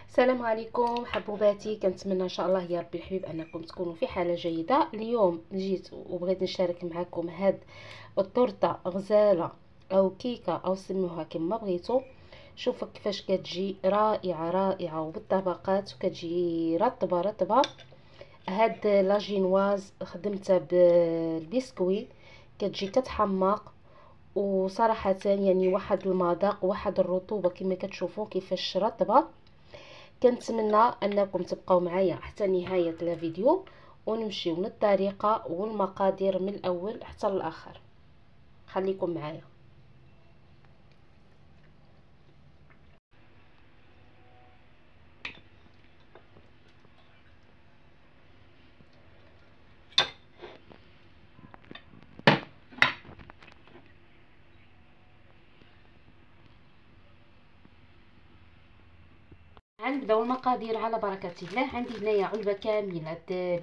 السلام عليكم حبوباتي، كنتمنى ان شاء الله يا ربي الحبيب انكم تكونوا في حاله جيده. اليوم جيت وبغيت نشارك معكم هاد التورته غزاله او كيكه او سموها كما بغيتو. شوفوا كيفاش كتجي رائعه رائعه وبالطبقات وكتجي رطبه رطبه. هاد لاجينواز خدمتها بالبسكوي، كتجي كتحماق وصراحه يعني واحد المذاق واحد الرطوبه كما كتشوفوا كيفاش رطبه. كنتمنى انكم تبقاو معايا حتى نهايه الفيديو ونمشيو من الطريقه والمقادير من الاول حتى الاخر. خليكم معايا. غنبداو المقادير على بركه الله. عندي هنايا علبه كامله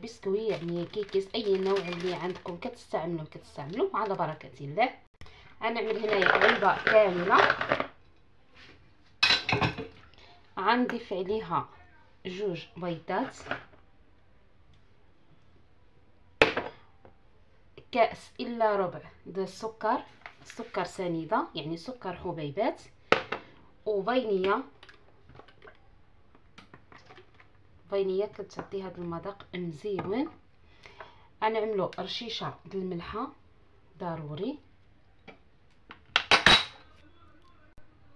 بسكوي يعني كيكيس اي نوع اللي عندكم كتستعملوا على بركه الله. غنعمل هنايا علبه كامله، غنضيف عليها 2 بيضات، كاس الا ربع د سكر سنيده يعني سكر حبيبات، وفانيليا كتعطي هذا المذاق مزيون. غنعملو رشيشه د الملحه ضروري،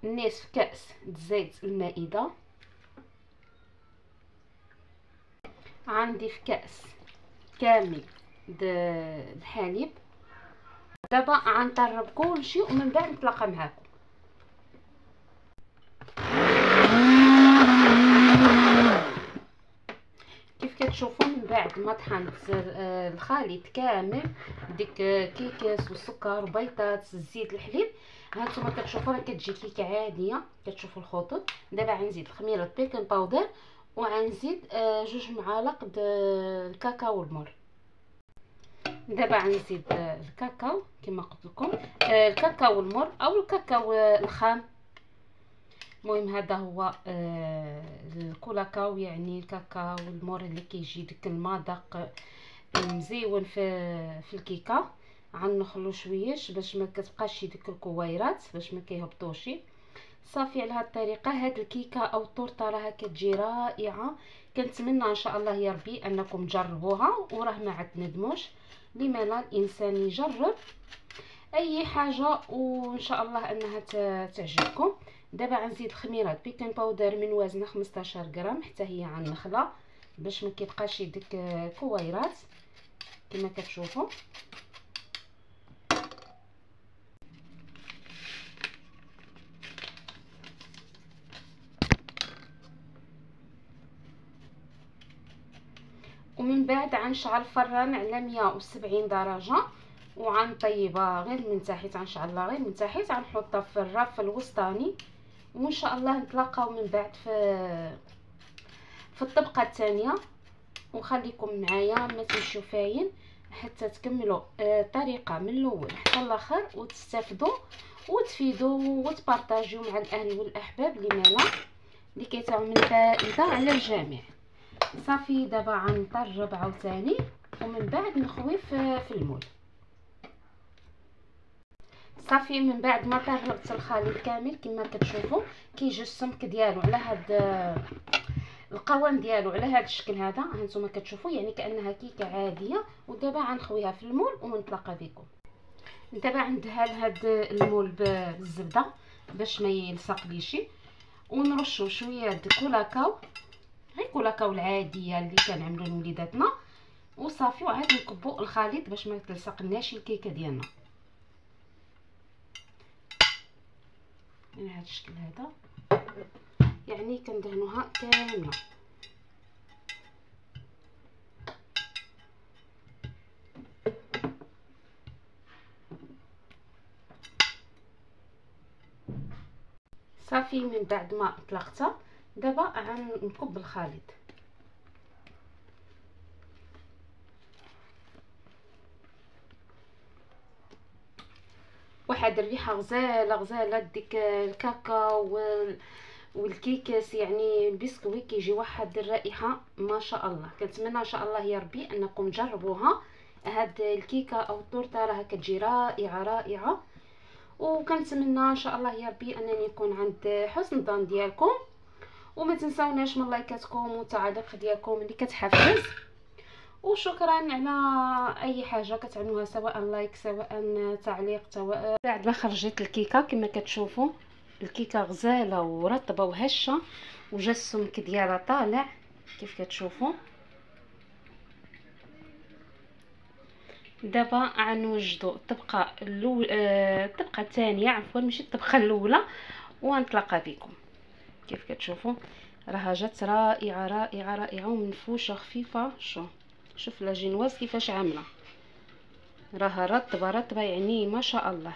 نصف كاس د زيت المائده، غنضيف كاس كامل د الحليب. دابا غنطرب كلشي ومن بعد نتلاقى معكم. كيف كتشوفوا من بعد ما طحنت الخليط كامل ديك كيكاس والسكر وبيضات الزيت الحليب، هانتوما كتشوفوا راه كتجي كيكه عاديه. كتشوفوا الخطوط. دابا غنزيد خميره بيكن باودر وغنزيد 2 معالق د الكاكاو المر. دابا غنزيد الكاكاو كما قلت لكم، الكاكاو المر او الكاكاو الخام. المهم هذا هو الكولاكاو يعني الكاكاو المور اللي كيجي ديك المذاق مزيون في الكيكه. غنخلو شويش باش ما كتبقاش ديك الكويرات باش ما كيهبطوش. صافي على هذه الطريقه هاد الكيكه او الطورطه راها كتجي رائعه. كنتمنى ان شاء الله يا ربي انكم تجربوها وراه ما عاد ندموش. لما لا الانسان يجرب اي حاجه وان شاء الله انها تعجبكم. دابا غنزيد خميره بيكن باودر من وزنها 15 غرام حتى هي غنخلى باش ما كيبقاش ديك كويرات كما كتشوفوا. ومن بعد غنشعل الفران على 170 درجه وغنطيبها غير من تحت. غنشعلها غير من تحت، غنحطها في الرف الوسطاني وان شاء الله نتلاقاو من بعد في الطبقه الثانيه. وخليكم معايا ما تمشيو فاين حتى تكملوا الطريقه من الاول حتى الاخر وتستافدوا وتفيدوا وتبارطاجيو مع الاهل والاحباب لما لا كيتعمل فائده على الجميع. صافي دابا غنطرب عاوتاني ومن بعد نخوي في المول. صافي من بعد ما طربت الخليط كامل كما كتشوفوا كيجي السمك ديالو على هاد القوام ديالو على هذا الشكل هذا. هانتوما كتشوفوا يعني كانها كيكه عاديه. ودابا غنخويها في المول ونتلاقى بكم. دابا غندهن هاد المول بالزبده باش ما يلصقليش، ونرشوا شويه د كولاكاو غير كولاكاو العاديه اللي كنعملوا لوليداتنا وصافي. وعاد نكبوا الخليط باش ما تلصقناش الكيكه ديالنا على هذا الشكل هذا. يعني كندهنوها كامله. صافي من بعد ما طلقتها دابا غنكب الخليط. واحد الريحه غزاله غزاله ديك الكاكاو والكيكاس يعني البسكوي كيجي واحد الرائحه ما شاء الله. كنتمنى ان شاء الله يا ربي انكم تجربوها. هاد الكيكه او التورته راها كتجي رائعه رائعه، وكنتمنى ان شاء الله يا ربي انني نكون عند حسن الظن ديالكم. وما تنساوناش من لايكاتكم والتعاليق ديالكم اللي كتحفز. وشكرا على اي حاجه كتعملوها، سواء لايك سواء تعليق سواء. بعد ما خرجت الكيكه كما كتشوفوا الكيكه غزاله ورطبه وهشه، وجا السمك ديالها طالع كيف كتشوفوا. دابا غنوجدوا الطبقه الطبقه الثانيه، عفوا ماشي الطبقه الاولى، ونتلاقى بكم. كيف كتشوفوا راها جات رائعه رائعه رائعه ومنفوشه خفيفه. شوف لا جينواز كيفاش عامله، راها رطبه رطبه يعني ما شاء الله.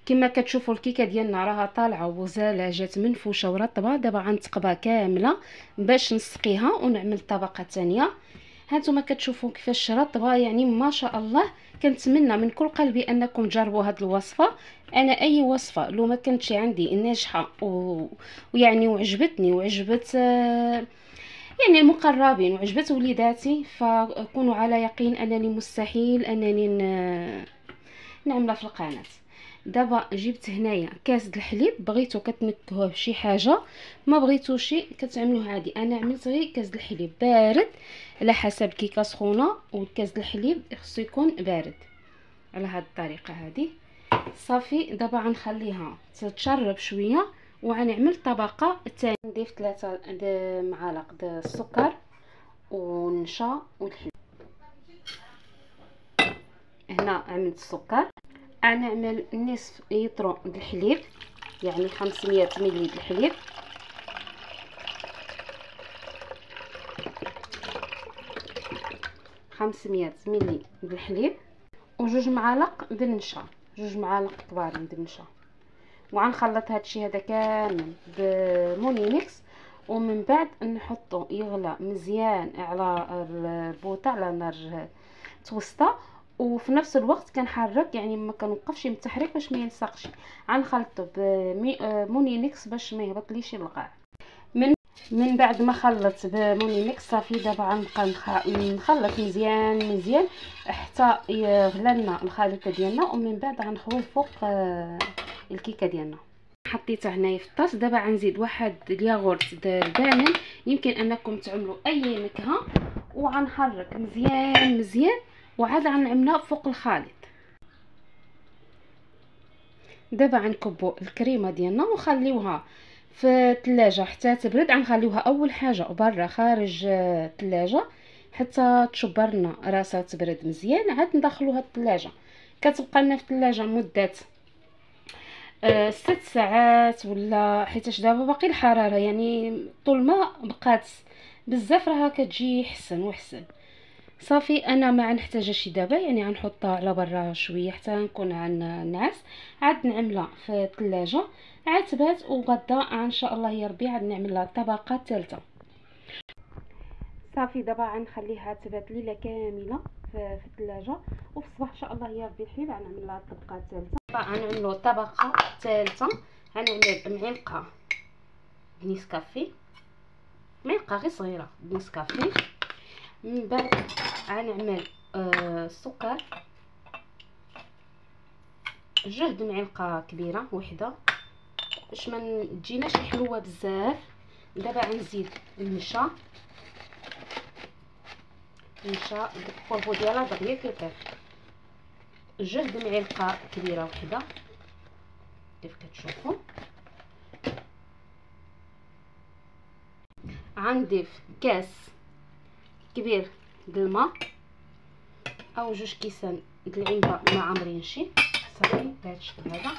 كما كتشوفوا الكيكه ديالنا راها طالعه وغزاله، جات منفوشه ورطبه. دابا غنتقبها كامله باش نسقيها ونعمل الطبقه الثانيه. هانتوما كتشوفوا كيفاش رطبه يعني ما شاء الله. كنتمنى من كل قلبي انكم تجربوا هذه الوصفه. انا اي وصفه لو ما كانتش عندي ناجحه ويعني وعجبتني وعجبت يعني المقربين وعجبت وليداتي، فكونوا على يقين انني مستحيل انني نعملها في القناه. دابا جبت هنايا كاس د الحليب، بغيتو كتنكهوه بشي حاجه، ما بغيتوش كتعملوه عادي. انا عملت غير كاس د الحليب بارد على حسب كيكه سخونه، والكاس د الحليب خصو يكون بارد على هاد الطريقه هذه. صافي دابا غنخليها تتشرب شويه وغنعمل طبقه الثانيه. نضيف 3 معالق د السكر والنشا والحليب. هنا عملت السكر، غنعمل نصف لتر د الحليب يعني 500 ملي د الحليب. ملي د الحليب وجوج معالق د النشا، 2 معالق كبار د النشا. وغنخلط هادشي هذا كامل بمونيميكس، ومن بعد نحطو يغلى مزيان على البوطه على نار متوسطه، وفي نفس الوقت كنحرك يعني ما كنوقفش من التحريك باش ما يلصقش. غنخلطو بمونيميكس باش ما يهبطليش القاع. من بعد ما خلطت بمونيميكس صافي دابا غنبقى نخلط مزيان مزيان حتى يغلى لنا الخليط ديالنا، ومن بعد غنخوي فوق الكيكه ديالنا. حطيتها هنايا في الطاس. دابا غنزيد واحد الياغورت البانن، يمكن انكم تعملوا اي نكهه، وغنحرك مزيان مزيان وعاد غنعملها فوق الخليط. دابا غنكبوا الكريمه ديالنا ونخليوها في الثلاجه حتى تبرد. غنخليوها اول حاجه برا خارج الثلاجه حتى تشبر لنا راسها تبرد مزيان، عاد ندخلوها الثلاجه. كتبقى لنا في الثلاجه مده 6 ساعات ولا، حيتاش دابا باقي الحراره يعني طول ما بقات بزاف راها كتجي حسن وحسن. صافي انا ما نحتاجش دابا يعني غنحطها على برا شويه حتى نكون نعس، عاد نعملها في الثلاجه عاد تبات، وغدا ان شاء الله يا ربي عاد نعمل لها الطبقه الثالثه. صافي دابا غنخليها تبات ليله كامله في الثلاجه، وفي الصباح ان شاء الله يا ربي الحليب غنعمل لها الطبقه الثالثه. غنعملوا الطبقه الثالثه. غنعمل معلقه نسكافيه، معلقه غير صغيره نسكافيه. من بعد غنعمل السكر، جهد معلقه كبيره وحده باش ما تجيناش حلوه بزاف. دابا غنزيد النشا القربو ديالها دغيا كيطير، جهد معلقه كبيره وحده كيف كتشوفوا. غنضيف كاس كبير د الماء او 2 كيسان د العنبه ما عامرينشي. صافي بهذا الشكل هذا.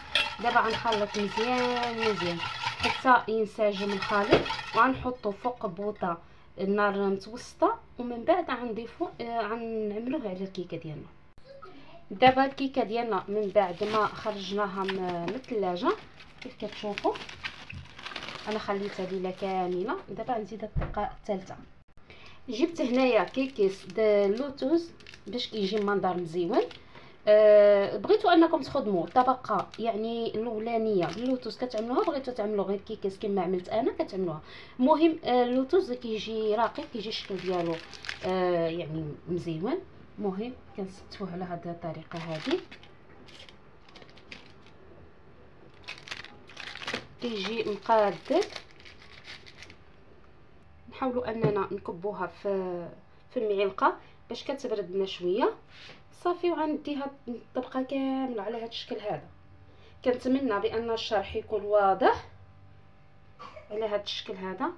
دابا غنخلط مزيان مزيان حتى ينسجم الخليط، وغنحطو فوق بوطه النار متوسطه، ومن بعد غنضيفو غنعملوه على الكيكه ديالنا. دابا الكيكه ديالنا من بعد ما خرجناها من الثلاجه كيف كتشوفوا انا خليتها ليله كامله. دابا نزيد الطبقه الثالثه. جبت هنايا كيكيس د اللوتوز باش كيجي منظر مزيون. بغيتوا انكم تخدموا الطبقه يعني الاولانيه اللوتوس كتعملوها، بغيتوا تعملوا غير كيكاس كما عملت انا كتعملوها. المهم اللوتوس كيجي رقيق، كيجي الشكل ديالو يعني مزيون. المهم كنستفوه على هذه الطريقه هذه، كيجي مقادر. نحاولوا اننا نكبوها في المعلقه باش كتبرد لنا شويه صافي، وغنديها الطبقه كامله على هذا الشكل هذا. كنتمنى بان الشرح يكون واضح على هذا الشكل هذا.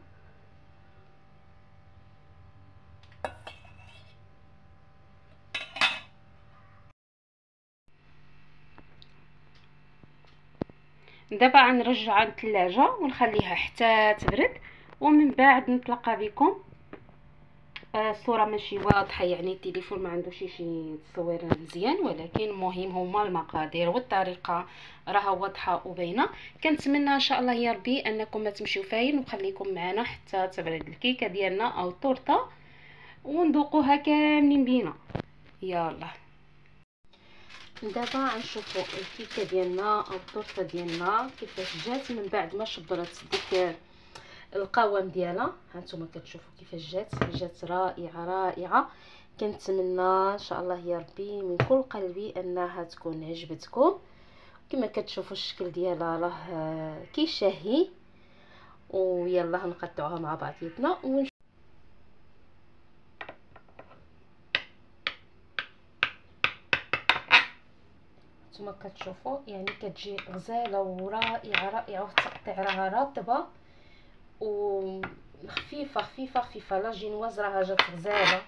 دابا غنرجعها للثلاجه ونخليها حتى تبرد، ومن بعد نتلاقى بكم. الصوره ماشي واضحه يعني التليفون ما عندوش شي تصوير مزيان، ولكن المهم هما المقادير والطريقه راها واضحه وباينه. كنتمنى ان شاء الله يا ربي انكم ما تمشيو فاين وخليكم معنا حتى تبرد الكيكه ديالنا او التورته وندوقوها كاملين بينا. يلا دابا غنشوفوا الكيكه ديالنا او التورته ديالنا كيفاش جات من بعد ما شبرت ديك القوام ديالها. هانتوما كتشوفوا كيفاش جات رائعه رائعه. كنتمنى ان شاء الله يا ربي من كل قلبي انها تكون عجبتكم. كما كتشوفوا الشكل ديالها راه كيشهي. ويلا نقطعوها مع بعضياتنا نتوما كتشوفوا يعني كتجي غزاله ورائعه رائعه، والتقطيع راها رطبه وخفيفه خفيفه خفيفه. لا جينواز راها جات غزاله.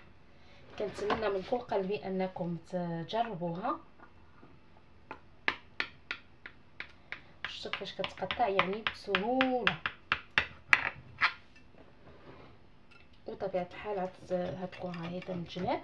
كنتمنى من كل قلبي انكم تجربوها. شفتوا كيفاش كتقطع يعني بسهوله، وطبيعه الحال هتكون هاي من الجناب.